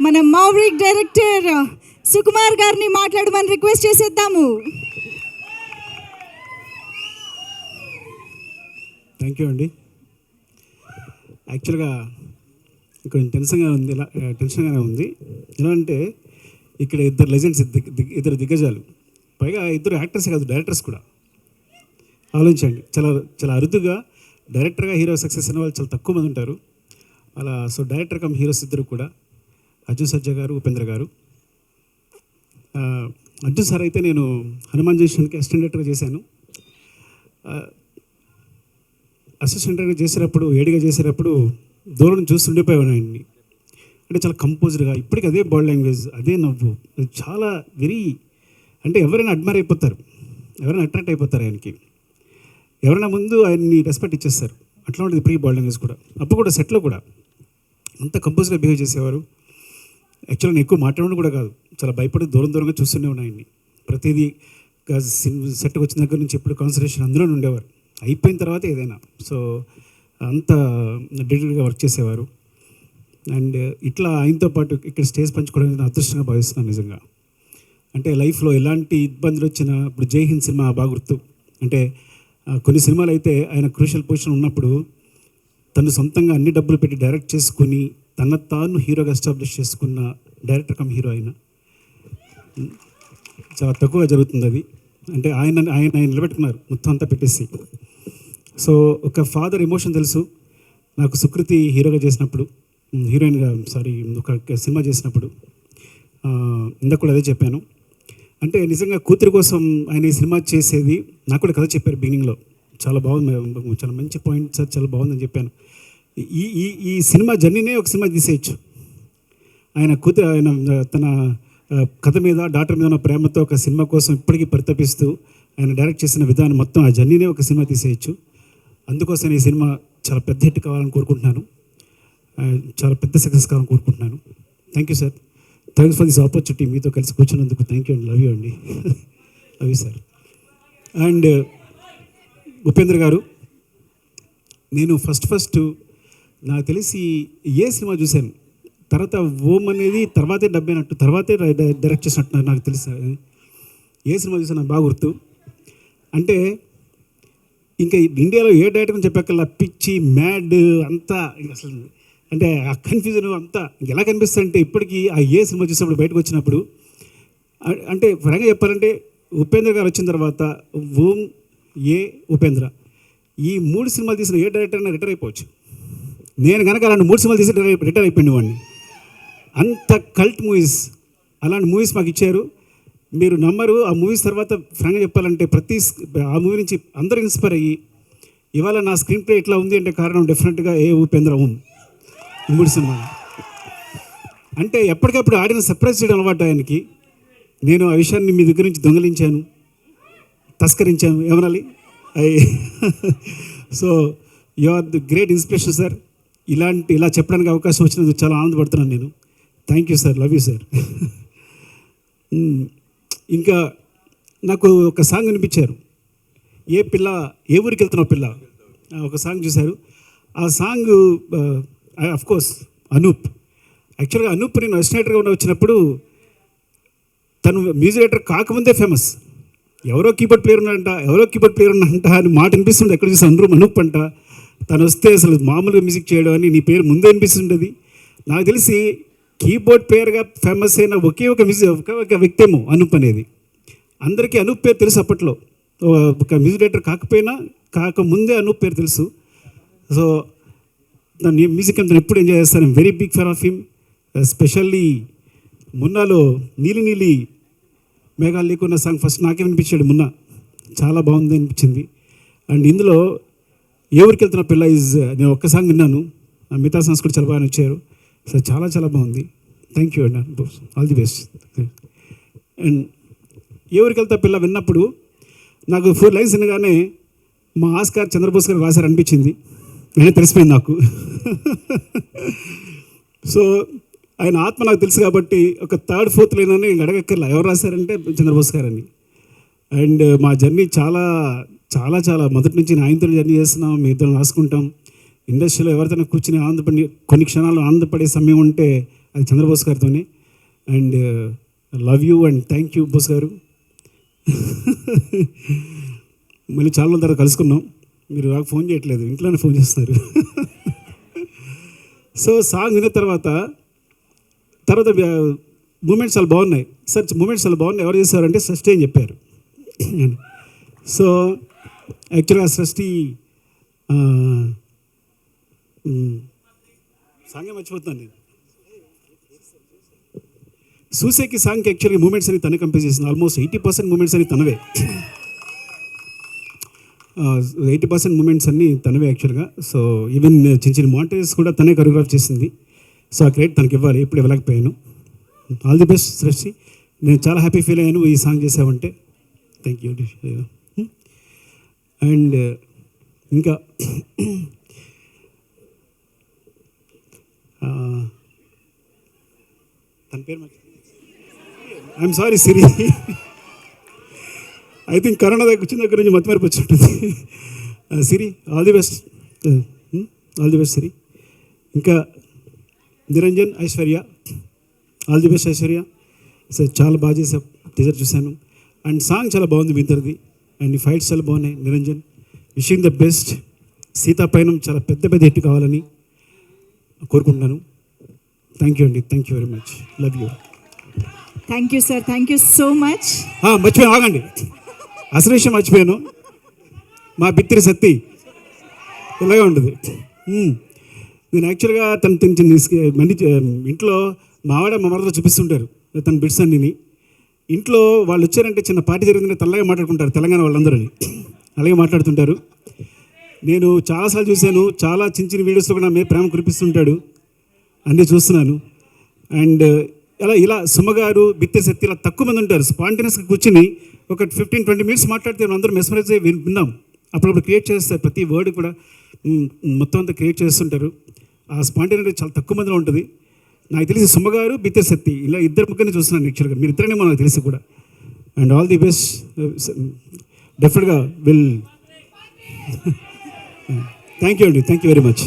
మన మౌరిక్ డైరెక్టర్ సుకుమార్ గారిని మాట్లాడమని రిక్వెస్ట్ చేసేద్దాము. థ్యాంక్ యూ అండి. యాక్చువల్గా కొంచెం టెన్షన్గానే ఉంది. ఎలా అంటే ఇక్కడ ఇద్దరు లెజెండ్స్, ఇద్దరు దిగ్గజాలు, పైగా ఇద్దరు యాక్టర్స్ కాదు, డైరెక్టర్స్ కూడా. ఆలోచించండి, చాలా చాలా అరుదుగా డైరెక్టర్గా హీరో సక్సెస్ అయిన వాళ్ళు చాలా తక్కువ మంది ఉంటారు. అలా సో డైరెక్టర్ కమ్ హీరోస్ ఇద్దరు కూడా, అర్జున్ సర్జా గారు, ఉపేంద్ర గారు. అర్జున్ సార్ అయితే నేను హనుమాన్ జంక్షన్కి అసిస్టెంట్ డైరెక్టర్గా చేశాను. అసిస్టెంట్ డైరెక్టర్ చేసేటప్పుడు, ఏడిగా చేసేటప్పుడు దూరం నుంచి చూస్తుండిపోయాను ఆయన్ని. అంటే చాలా కంపోజ్డ్గా, ఇప్పటికీ అదే బాడీ లాంగ్వేజ్, అదే నవ్వు, చాలా వెరీ, అంటే ఎవరైనా అడ్మైర్ అయిపోతారు, ఎవరైనా అట్రాక్ట్ అయిపోతారు ఆయనకి. ఎవరైనా ముందు ఆయన్ని రెస్పెక్ట్ ఇచ్చేస్తారు. అట్లా ఉంటుంది ఇప్పటికీ బాడీ లాంగ్వేజ్ కూడా. అప్పుడు కూడా సెట్లో కూడా అంత కంపోజ్గా బిహేవ్ చేసేవారు. యాక్చువల్గా నేను ఎక్కువ మాట్లాడడం కూడా కాదు, చాలా భయపడి దూరంగా చూస్తూనే ఉన్నాయన్ని. ప్రతిదీ సెట్కి వచ్చిన దగ్గర నుంచి ఎప్పుడు కాన్సన్ట్రేషన్ అందులో ఉండేవారు. అయిపోయిన తర్వాత ఏదైనా, సో అంత డీటెయిల్గా వర్క్ చేసేవారు. అండ్ ఇట్లా ఆయనతో పాటు ఇక్కడ స్టేజ్ పంచుకోవడం నేను అదృష్టంగా భావిస్తున్నాను నిజంగా. అంటే లైఫ్లో ఎలాంటి ఇబ్బందులు వచ్చినా, ఇప్పుడు జై హింద్ సినిమా బాగా గుర్తు. అంటే కొన్ని సినిమాలు అయితే ఆయన క్రూషియల్ పొజిషన్ ఉన్నప్పుడు తను సొంతంగా అన్ని డబ్బులు పెట్టి డైరెక్ట్ చేసుకుని తన తాను హీరోగా ఎస్టాబ్లిష్ చేసుకున్న డైరెక్టర్ కమ్ హీరో ఆయన. చాలా తక్కువగా జరుగుతుంది అది. అంటే ఆయన నిలబెట్టుకున్నారు మొత్తం అంతా పెట్టేసి. సో ఒక ఫాదర్ ఎమోషన్ తెలుసు నాకు. సుకృతి హీరోగా చేసినప్పుడు, హీరోయిన్గా ఒక సినిమా చేసినప్పుడు ఇందాక కూడా అదే చెప్పాను. అంటే నిజంగా కూతురి కోసం ఆయన ఈ సినిమా చేసేది. నాకు కూడా కథ చెప్పారు బిగినింగ్లో, చాలా బాగుంది, చాలా మంచి పాయింట్ సార్, చాలా బాగుందని చెప్పాను. ఈ సినిమా జర్నీనే ఒక సినిమా తీసేయచ్చు. ఆయన కూతురు, ఆయన తన కథ మీద, డాక్టర్ మీద ఉన్న ప్రేమతో ఒక సినిమా కోసం ఇప్పటికీ పరితపిస్తూ ఆయన డైరెక్ట్ చేసిన విధానం మొత్తం, ఆ జర్నీనే ఒక సినిమా తీసేయచ్చు. అందుకోసం ఈ సినిమా చాలా పెద్ద హిట్ కావాలని కోరుకుంటున్నాను, చాలా పెద్ద సక్సెస్ కావాలని కోరుకుంటున్నాను. Thank you sir, thanks for this opportunity. మీతో కలిసి కూర్చున్నందుకు థ్యాంక్ యూ అండి. లవ్ యూ అండి. Love you sir. And Upendra గారు, నేను ఫస్ట్ నాకు తెలిసి ఏ సినిమా చూశాను, తర్వాత ఓం అనేది తర్వాతే డబ్బైనట్టు, తర్వాతే డైరెక్ట్ చేసినట్టు నాకు తెలుసు. ఏ సినిమా చూసాను నాకు బాగా గుర్తు. అంటే ఇంకా ఇండియాలో ఏ డైరెక్టర్ అని చెప్పక్కల్లా పిచ్చి, మ్యాడ్ అంతా అసలు, అంటే ఆ కన్ఫ్యూజన్ అంతా ఎలా కనిపిస్తుంది అంటే ఇప్పటికీ ఆ ఏ సినిమా చూసినప్పుడు బయటకు వచ్చినప్పుడు, అంటే ఫ్రాంక్గా చెప్పాలంటే ఉపేంద్ర గారు వచ్చిన తర్వాత ఓం, ఏ, ఉపేంద్ర, ఈ 3 సినిమాలు తీసిన ఏ డైరెక్టర్ అయినా రిటైర్ అయిపోవచ్చు. నేను కనుక అలాంటి 3 సినిమాలు తీసి రిటైర్ అయిపోయింది వాడిని. అంత కల్ట్ మూవీస్, అలాంటి మూవీస్ మాకు ఇచ్చారు. మీరు నమ్మరు, ఆ మూవీస్ తర్వాత ఫ్రాంక్గా చెప్పాలంటే ఆ మూవీ నుంచి అందరూ ఇన్స్పైర్ అయ్యి ఇవాళ నా స్క్రీన్ ప్లే ఇట్లా ఉంది అంటే కారణం డెఫినెట్గా ఏ, ఉపేంద్ర, ఓం, ఈ 3 సినిమాలు. అంటే ఎప్పటికప్పుడు ఆడియన్స్ సర్ప్రైజ్ చేయడం అలవాటు ఆయనకి. నేను ఆ విషయాన్ని మీ దగ్గర నుంచి దొంగలించాను, తస్కరించాను, ఏమనాలి. So you are the great inspiration sir. ఇలా చెప్పడానికి అవకాశం వచ్చినందుకు చాలా ఆనందపడుతున్నాను నేను. Thank you sir, love you sir. ఇంకా నాకు ఒక సాంగ్ వినిపించారు, ఏ పిల్ల ఏ ఊరికి వెళ్తున్నావు పిల్ల, ఒక సాంగ్ చూశారు. ఆ సాంగ్ అఫ్కోర్స్ అనూప్. యాక్చువల్గా అనూప్ నేను అసిస్టెంట్గా వచ్చినప్పుడు తను మ్యూజిక్ డైరెక్టర్ కాకముందే ఫేమస్. ఎవరో కీబోర్డ్ ప్లేయర్ ఉన్నాడంట అని మాట అనిపిస్తుంది. ఎక్కడ చూసి అనూప్ అంట. తను వస్తే అసలు మామూలుగా మ్యూజిక్ చేయడం అని నీ పేరు ముందే అనిపిస్తుంటుంది. నాకు తెలిసి కీబోర్డ్ ప్లేయర్గా ఫేమస్ అయిన ఒకే ఒక వ్యక్తేమో అనూప్ అనేది. అందరికీ అనూప్ పేరు తెలుసు అప్పట్లో. ఒక మ్యూజిక్ డైరెక్టర్ కాకముందే అనూప్ పేరు తెలుసు. సో నా మ్యూజిక్ అంతా ఎప్పుడు ఎంజాయ్ చేస్తాను. Very big fan of him. Specially మున్నాలో నీలి మేఘాలు లేకున్న సాంగ్ ఫస్ట్ నాకే వినిపించాడు మున్నా, చాలా బాగుంది అనిపించింది. అండ్ ఇందులో ఏ ఊరికి వెళ్తున్న పిల్ల నేను ఒక్క సాంగ్ విన్నాను, మిగతా సాంగ్స్ కూడా చాలా బాగా వచ్చారు. సో చాలా బాగుంది. థ్యాంక్ యూ అండి, ఆల్ ది బెస్ట్. అండ్ ఏ ఊరికి వెళ్తా పిల్ల విన్నప్పుడు నాకు 4 లైన్స్ వినగానే మా ఆస్కార్ చంద్రబోస్ గారు రాశారు అనిపించింది. నేనే తెలిసిపోయింది నాకు. సో ఆయన ఆత్మ నాకు తెలుసు కాబట్టి ఒక 3rd, 4th లైన్ ఇంక అడగక్కర్లా ఎవరు రాశారంటే చంద్రబోస్ గారని. అండ్ మా జర్నీ చాలా మొదటి నుంచి ఆయనతో జర్నీ చేస్తున్నాం, మీ ఇద్దరం రాసుకుంటాం. ఇండస్ట్రీలో ఎవరితోనే కూర్చుని కొన్ని క్షణాలు ఆనందపడే సమయం ఉంటే అది చంద్రబోస్ గారితోనే. And love you and thank you Bose garu. మళ్ళీ చాలా రోజుల తర్వాత కలుసుకున్నాం. మీరు నాకు ఫోన్ చేయట్లేదు, ఇంట్లోనే ఫోన్ చేస్తున్నారు. సో సాంగ్ విన్న తర్వాత మూమెంట్స్ చాలా బాగున్నాయి సార్, మూమెంట్స్ చాలా బాగున్నాయి. ఎవరు చేశారంటే సృష్టి అని చెప్పారు. సో యాక్చువల్గా సృష్టి సాంగే మర్చిపోతున్నాను నేను. సూసేకి సాంగ్కి యాక్చువల్గా మూమెంట్స్ అని తనే కంపోజ్ చేసింది. ఆల్మోస్ట్ 80% మూమెంట్స్ అని తనవే. 80% మూమెంట్స్ అన్నీ తనవే యాక్చువల్గా. సో ఈవెన్ చిన్న చిన్న మాంటేజెస్ కూడా తనే కొరియోగ్రాఫ్ చేసింది. సో ఆ క్రెడిట్ తనకి ఇవ్వాలి, ఇప్పుడు ఇవ్వలేకపోయాను. ఆల్ ది బెస్ట్ సృష్టి. నేను చాలా హ్యాపీ ఫీల్ అయ్యాను ఈ సాంగ్ చేసావంటే. Thank you. అండ్ ఇంకా తన పేరు I'm sorry Siri. I think corona దగ్గర వచ్చిన దగ్గర నుంచి మతిమరిపి వచ్చి ఉంటుంది. Siri all the best, all the best Siri. ఇంకా Niranjan, Aishwarya, all the best Aishwarya. So చాలా బాగా చేసా, టీజర్ చూశాను. అండ్ సాంగ్ చాలా బాగుంది మీ ఇద్దరిది. అండ్ ఈ ఫైట్స్ చాలా బాగున్నాయి. Niranjan, wishing the best. Seetha Payanam చాలా పెద్ద పెద్ద హిట్ కావాలని కోరుకుంటున్నాను. థ్యాంక్ యూ అండి, thank you very much, love you. Thank you sir, thank you so much. మర్చిపోయాను, ఆగండి, అసలు విషయం మర్చిపోయాను. మా బిత్తిరి సత్తి ఇలాగే ఉంటుంది. నేను యాక్చువల్గా మంది ఇంట్లో మా ఆవిడ మా మరదలో చూపిస్తుంటారు తన బిట్స్ అన్నిని. ఇంట్లో వాళ్ళు వచ్చారంటే చిన్న పార్టీ జరిగిందంటే తెల్లగా మాట్లాడుకుంటారు, తెలంగాణ వాళ్ళందరూ అలాగే మాట్లాడుతుంటారు. నేను చాలాసార్లు చూశాను, చాలా చిన్న చిన్న వీడియోస్లో కూడా నా మీద ప్రేమ కురిపిస్తుంటాడు, అన్నీ చూస్తున్నాను. అండ్ ఇలా సుమగారు, బిత్తిరి సత్తి ఇలా తక్కువ మంది ఉంటారు. స్పాంటేనియస్గా కూర్చుని ఒక 15-20 మినిట్స్ మాట్లాడితే అందరూ మెస్మరైజ్ అయ్యి విన్నాం. అప్పుడప్పుడు క్రియేట్ చేస్తారు, ప్రతి వర్డ్ కూడా మొత్తం అంతా క్రియేట్ చేస్తుంటారు. ఆ స్పాంటేనిటీ చాలా తక్కువ మందిలో ఉంటుంది. నాకు తెలిసి సుమగారు, బిత్తిరి సత్తి ఇలా ఇద్దరు ముగ్గురిని చూస్తున్నాను యాక్చువల్గా. మీరు ఇద్దరేమో నాకు తెలిసి కూడా. అండ్ ఆల్ ది బెస్ట్, డెఫినెట్గా విల్. థ్యాంక్ యూ అండి, థ్యాంక్ యూ వెరీ మచ్.